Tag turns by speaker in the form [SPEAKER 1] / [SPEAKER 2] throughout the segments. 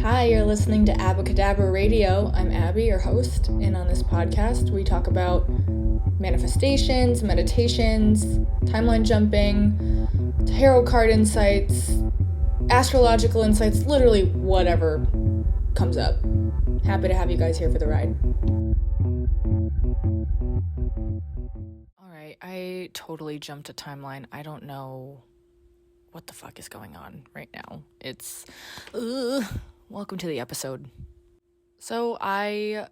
[SPEAKER 1] Hi, you're listening to Abacadabra Radio. I'm Abby, your host, and on this podcast we talk about manifestations, meditations, timeline jumping, tarot card insights, astrological insights, literally whatever comes up. Happy to have you guys here for the ride. Alright, I totally jumped a timeline. I don't know what the fuck is going on right now. Welcome to the episode. So I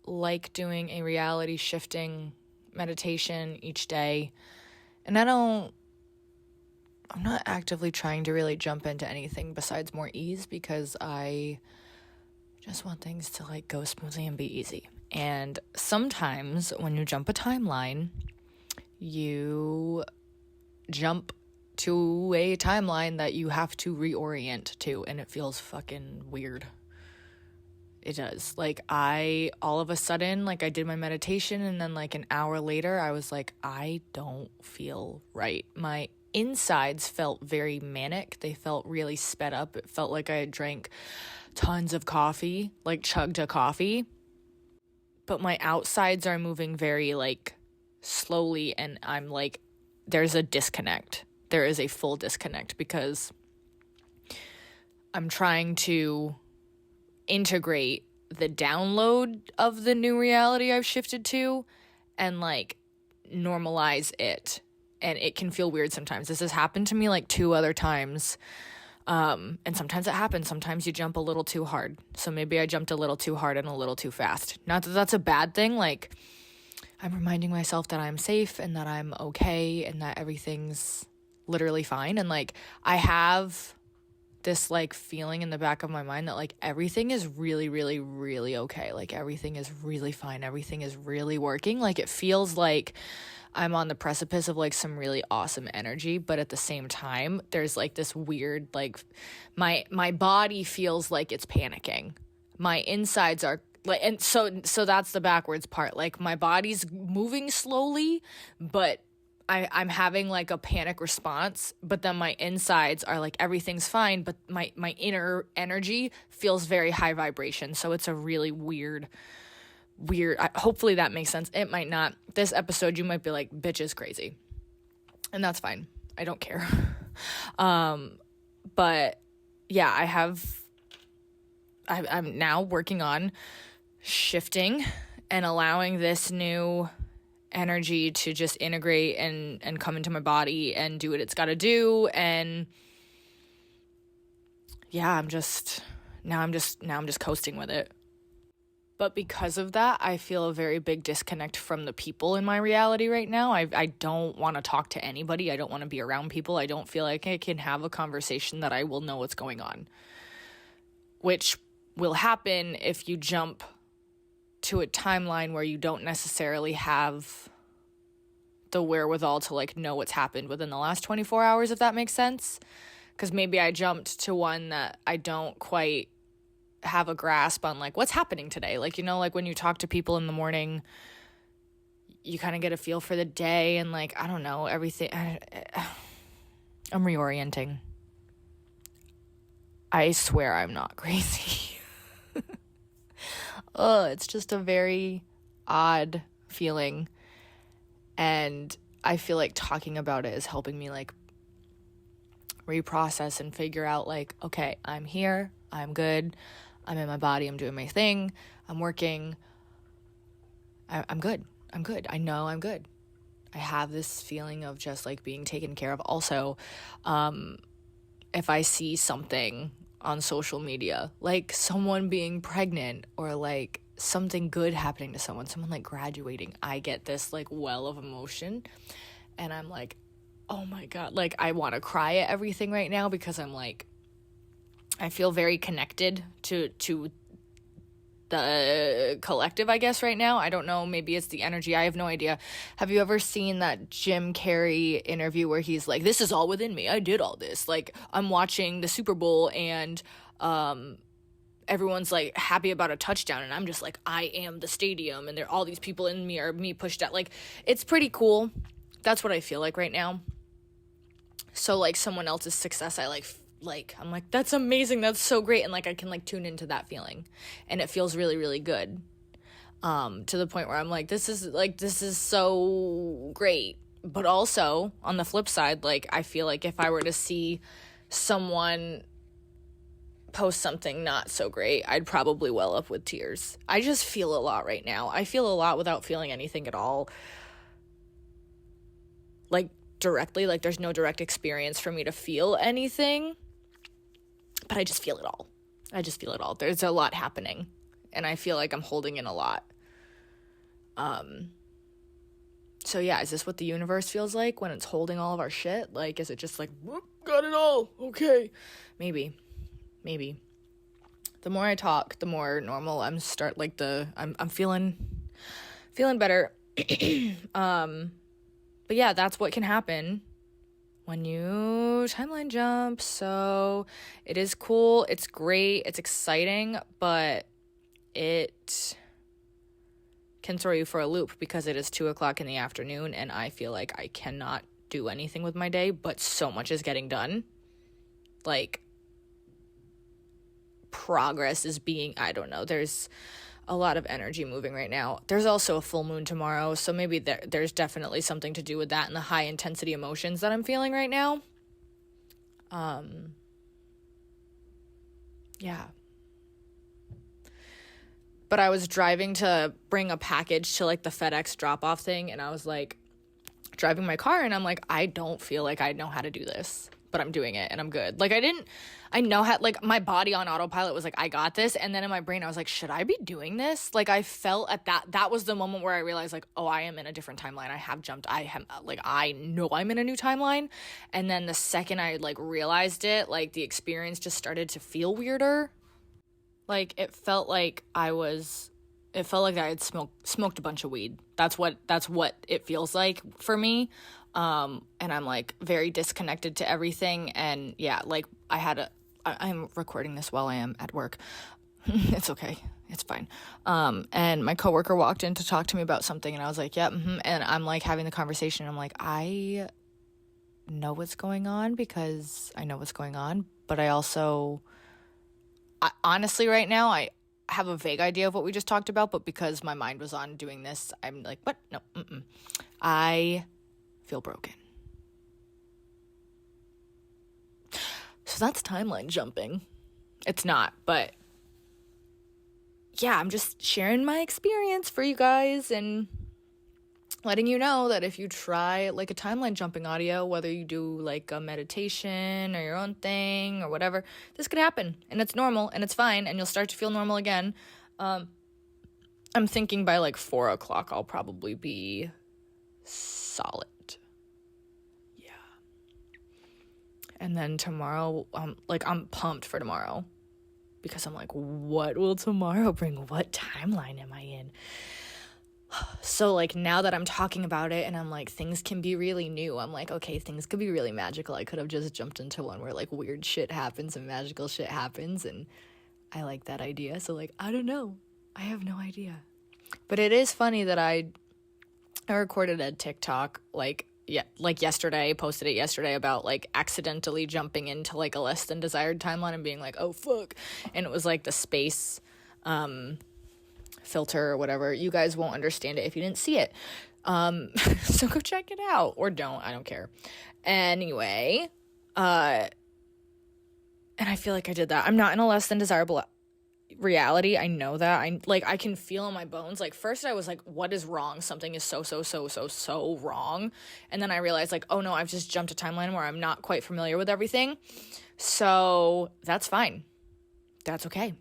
[SPEAKER 1] like doing a reality shifting meditation each day, and I'm not actively trying to really jump into anything besides more ease, because I just want things to like go smoothly and be easy. And sometimes when you jump a timeline, you jump to a timeline that you have to reorient to, and it feels fucking weird. It does. Like, all of a sudden, like, I did my meditation, and then like an hour later I was like, I don't feel right. My insides felt very manic. They felt really sped up. It felt like I had drank tons of coffee, like chugged a coffee, but my outsides are moving very like slowly, and I'm like, there's a disconnect. There is a full disconnect, because I'm trying to integrate the download of the new reality I've shifted to and like normalize it. And it can feel weird sometimes. This has happened to me like 2 other times. And sometimes it happens. Sometimes you jump a little too hard. So maybe I jumped a little too hard and a little too fast. Not that that's a bad thing. Like, I'm reminding myself that I'm safe and that I'm okay and that everything's literally fine. And like, I have this like feeling in the back of my mind that like everything is really, really, really okay. Like, everything is really fine. Everything is really working. Like, it feels like I'm on the precipice of like some really awesome energy, but at the same time there's like this weird, like, my body feels like it's panicking. My insides are like, and so that's the backwards part. Like, my body's moving slowly, but I'm having like a panic response, but then my insides are like, everything's fine, but my inner energy feels very high vibration. So it's a really weird, hopefully that makes sense. It might not. This episode, you might be like, bitch is crazy. And that's fine. I don't care. But yeah, I'm now working on shifting and allowing this new energy to just integrate and come into my body and do what it's got to do. And yeah, I'm just coasting with it. But because of that, I feel a very big disconnect from the people in my reality right now. I don't want to talk to anybody. I don't want to be around people. I don't feel like I can have a conversation that I will know what's going on, which will happen if you jump to a timeline where you don't necessarily have the wherewithal to like know what's happened within the last 24 hours, if that makes sense. Because maybe I jumped to one that I don't quite have a grasp on, like, what's happening today. Like, you know, like when you talk to people in the morning, you kind of get a feel for the day, and like, I don't know, everything. I'm reorienting. I swear I'm not crazy. It's just a very odd feeling, and I feel like talking about it is helping me like reprocess and figure out like, okay, I'm here, I'm good, I'm in my body, I'm doing my thing, I'm working, I'm good, I know I'm good. I have this feeling of just like being taken care of. Also, if I see something on social media, like someone being pregnant or like something good happening to someone like graduating, I get this like well of emotion, and I'm like, oh my God, like I want to cry at everything right now, because I'm like, I feel very connected to the collective, I guess, right now. I don't know, maybe it's the energy, I have no idea. Have you ever seen that Jim Carrey interview where he's like, this is all within me, I did all this, like I'm watching the Super Bowl and everyone's like happy about a touchdown, and I'm just like, I am the stadium, and there all these people in me are me pushed out. Like, it's pretty cool. That's what I feel like right now. So like someone else's success, I like like, I'm like, that's amazing, that's so great, and like I can like tune into that feeling, and it feels really, really good, to the point where I'm like, this is so great. But also on the flip side, like, I feel like if I were to see someone post something not so great, I'd probably well up with tears. I just feel a lot right now. I feel a lot without feeling anything at all, like directly, like there's no direct experience for me to feel anything, but I just feel it all. There's a lot happening, and I feel like I'm holding in a lot. So yeah, is this what the universe feels like when it's holding all of our shit? Like, is it just like, whoop, got it all, okay? Maybe. The more I talk, the more normal I'm I'm feeling better. But yeah, that's what can happen when you timeline jump. So it is cool, it's great, it's exciting, but it can throw you for a loop because it is 2:00 in the afternoon and I feel like I cannot do anything with my day, but so much is getting done. Like, progress is being, I don't know, there's a lot of energy moving right now. There's also a full moon tomorrow, so maybe there's definitely something to do with that and the high intensity emotions that I'm feeling right now. Yeah. But I was driving to bring a package to like the FedEx drop-off thing, and I was like driving my car, and I'm like, I don't feel like I know how to do this, but I'm doing it and I'm good. Like, I know how, like, my body on autopilot was like, I got this. And then in my brain, I was like, should I be doing this? Like, I felt at that was the moment where I realized, like, oh, I am in a different timeline. I know I'm in a new timeline. And then the second I, like, realized it, like, the experience just started to feel weirder. Like, it felt like I had smoked a bunch of weed. That's what it feels like for me. And I'm like very disconnected to everything. And yeah, like I'm recording this while I am at work. It's okay. It's fine. And my coworker walked in to talk to me about something, and I was like, yeah, and I'm like having the conversation. I'm like, I know what's going on because I know what's going on, but honestly right now, I have a vague idea of what we just talked about, but because my mind was on doing this, I'm like, what? No, I feel broken. So that's timeline jumping. It's not, but yeah, I'm just sharing my experience for you guys and letting you know that if you try like a timeline jumping audio, whether you do like a meditation or your own thing or whatever, this could happen, and it's normal and it's fine, and you'll start to feel normal again. I'm thinking by like 4:00 I'll probably be solid. Yeah. And then tomorrow, I'm pumped for tomorrow because I'm like, what will tomorrow bring? What timeline am I in? So, like, now that I'm talking about it and I'm like, things can be really new, I'm like, okay, things could be really magical. I could have just jumped into one where, like, weird shit happens and magical shit happens, and I like that idea. So, like, I don't know. I have no idea. But it is funny that I recorded a TikTok, like yesterday, posted it yesterday about, like, accidentally jumping into, like, a less than desired timeline and being like, oh, fuck. And it was, like, the space, filter or whatever. You guys won't understand it if you didn't see it. So go check it out, or don't. I don't care. Anyway, and I feel like I did that. I'm not in a less than desirable reality. I know that. I can feel in my bones. Like, first I was like, what is wrong? Something is so wrong. And then I realized, like, oh no, I've just jumped a timeline where I'm not quite familiar with everything. So that's fine. That's okay.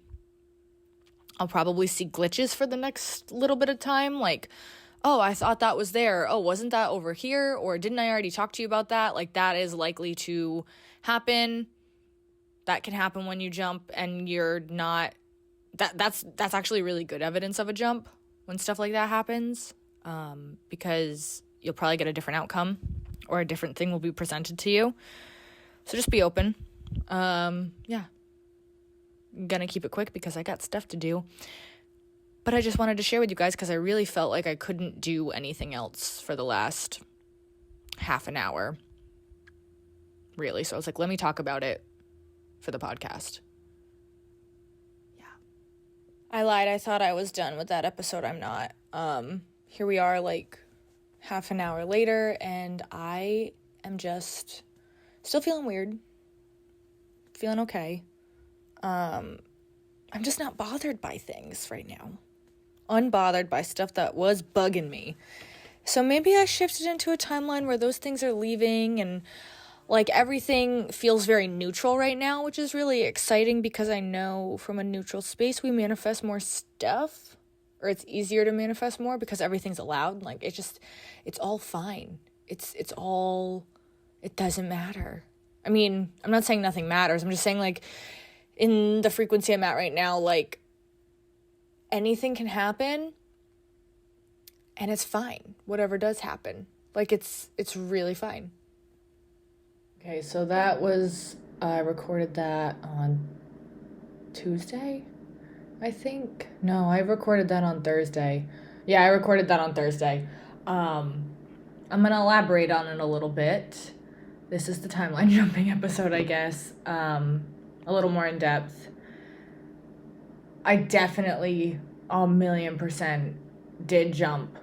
[SPEAKER 1] I'll probably see glitches for the next little bit of time. Like, oh, I thought that was there. Oh, wasn't that over here? Or didn't I already talk to you about that? Like, that is likely to happen. That can happen when you jump and you're not... That's actually really good evidence of a jump when stuff like that happens. Because you'll probably get a different outcome or a different thing will be presented to you. So just be open. Yeah. I'm gonna keep it quick because I got stuff to do. But I just wanted to share with you guys because I really felt like I couldn't do anything else for the last half an hour. Really. So I was like, let me talk about it for the podcast. Yeah. I lied. I thought I was done with that episode. I'm not. Here we are, like, half an hour later, and I am just still feeling weird. Feeling okay. I'm just not bothered by things right now. Unbothered by stuff that was bugging me. So maybe I shifted into a timeline where those things are leaving and like everything feels very neutral right now, which is really exciting because I know from a neutral space we manifest more stuff, or it's easier to manifest more because everything's allowed. Like it's all fine. It doesn't matter. I mean, I'm not saying nothing matters. I'm just saying, like, in the frequency I'm at right now, like, anything can happen and it's fine. Whatever does happen. Like, it's really fine. Okay, so that was, I recorded that on Tuesday, I think. No, I recorded that on Thursday. Yeah, I recorded that on Thursday. I'm going to elaborate on it a little bit. This is the timeline jumping episode, I guess. A little more in depth. I definitely 1,000,000% did jump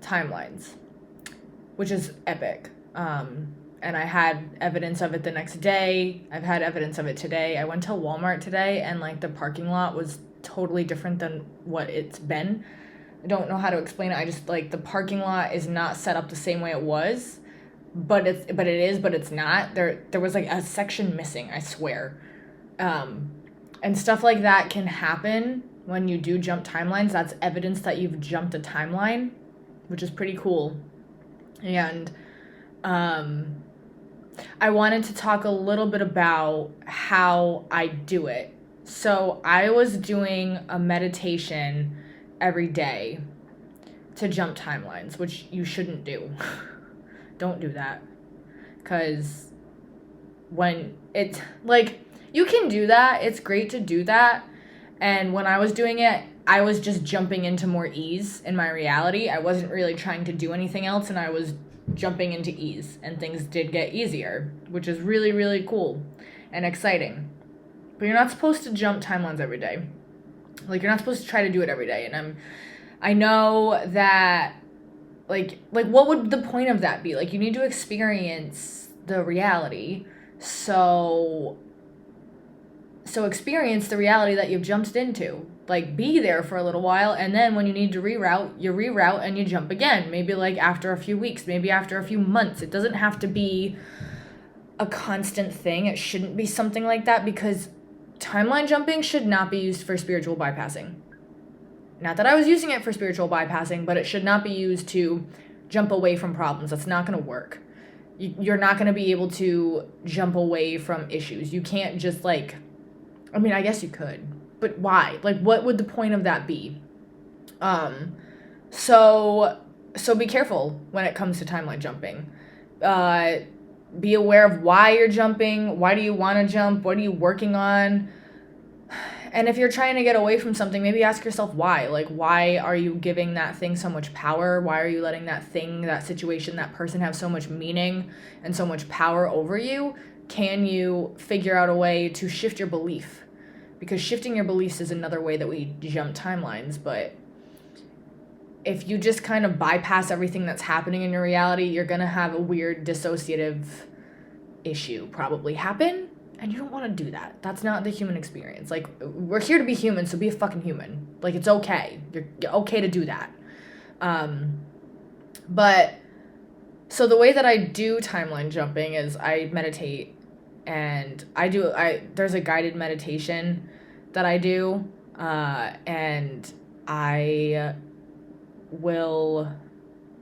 [SPEAKER 1] timelines, which is epic. And I had evidence of it the next day. I've had evidence of it today. I went to Walmart today, and like the parking lot was totally different than what it's been. I don't know how to explain it. I just, like, the parking lot is not set up the same way it was, but it's not. There was like a section missing, I swear. And stuff like that can happen when you do jump timelines. That's evidence that you've jumped a timeline, which is pretty cool. And I wanted to talk a little bit about how I do it. So I was doing a meditation every day to jump timelines, which you shouldn't do. Don't do that. Because when it's, like, you can do that. It's great to do that. And when I was doing it, I was just jumping into more ease in my reality. I wasn't really trying to do anything else, and I was jumping into ease. And things did get easier, which is really, really cool and exciting. But you're not supposed to jump timelines every day. Like, you're not supposed to try to do it every day. And I know that, like what would the point of that be? Like, you need to experience the reality. So experience the reality that you've jumped into. Like, be there for a little while, and then when you need to reroute, you reroute and you jump again. Maybe like after a few weeks, maybe after a few months. It doesn't have to be a constant thing. It shouldn't be something like that, because timeline jumping should not be used for spiritual bypassing. Not that I was using it for spiritual bypassing, but it should not be used to jump away from problems. That's not going to work. You're not going to be able to jump away from issues. You can't just, like, I mean, I guess you could, but why? Like, what would the point of that be? So be careful when it comes to timeline jumping. Be aware of why you're jumping. Why do you want to jump? What are you working on? And if you're trying to get away from something, maybe ask yourself why. Like, why are you giving that thing so much power? Why are you letting that thing, that situation, that person have so much meaning and so much power over you? Can you figure out a way to shift your belief? Because shifting your beliefs is another way that we jump timelines. But if you just kind of bypass everything that's happening in your reality, you're going to have a weird dissociative issue probably happen. And you don't want to do that. That's not the human experience. Like, we're here to be human, so be a fucking human. Like, it's okay. You're okay to do that. But, so the way that I do timeline jumping is I meditate, and there's a guided meditation that I do, and I will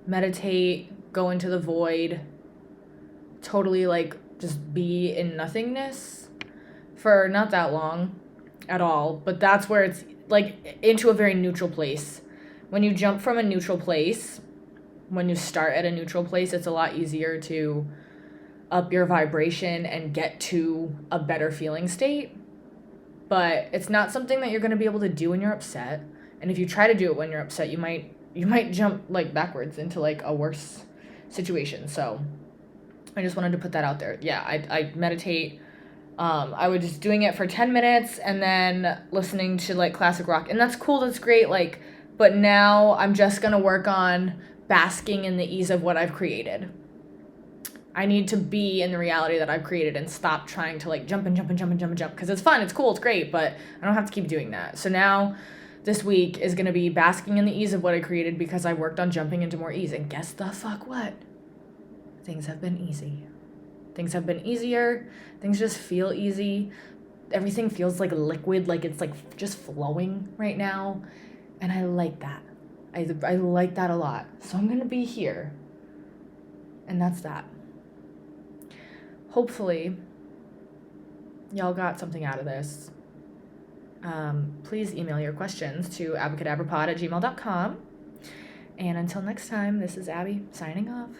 [SPEAKER 1] meditate, go into the void, totally, like, just be in nothingness for not that long at all. But that's where it's, like, into a very neutral place. When you jump from a neutral place, when you start at a neutral place, it's a lot easier to up your vibration and get to a better feeling state. But it's not something that you're going to be able to do when you're upset. And if you try to do it when you're upset, you might jump, like, backwards into, like, a worse situation. So I just wanted to put that out there. Yeah, I meditate I was just doing it for 10 minutes and then listening to like classic rock. And that's cool, that's great. Like, but now I'm just gonna work on basking in the ease of what I've created. I need to be in the reality that I've created and stop trying to like jump and jump and jump and jump and jump, because it's fun, it's cool, it's great, but I don't have to keep doing that. So now this week is gonna be basking in the ease of what I created because I worked on jumping into more ease. And guess the fuck what? Things have been easy. Things have been easier. Things just feel easy. Everything feels like liquid, like it's like just flowing right now. And I like that. I like that a lot. So I'm gonna be here. And that's that. Hopefully, y'all got something out of this. Please email your questions to abacadabrapod@gmail.com. And until next time, this is Abby signing off.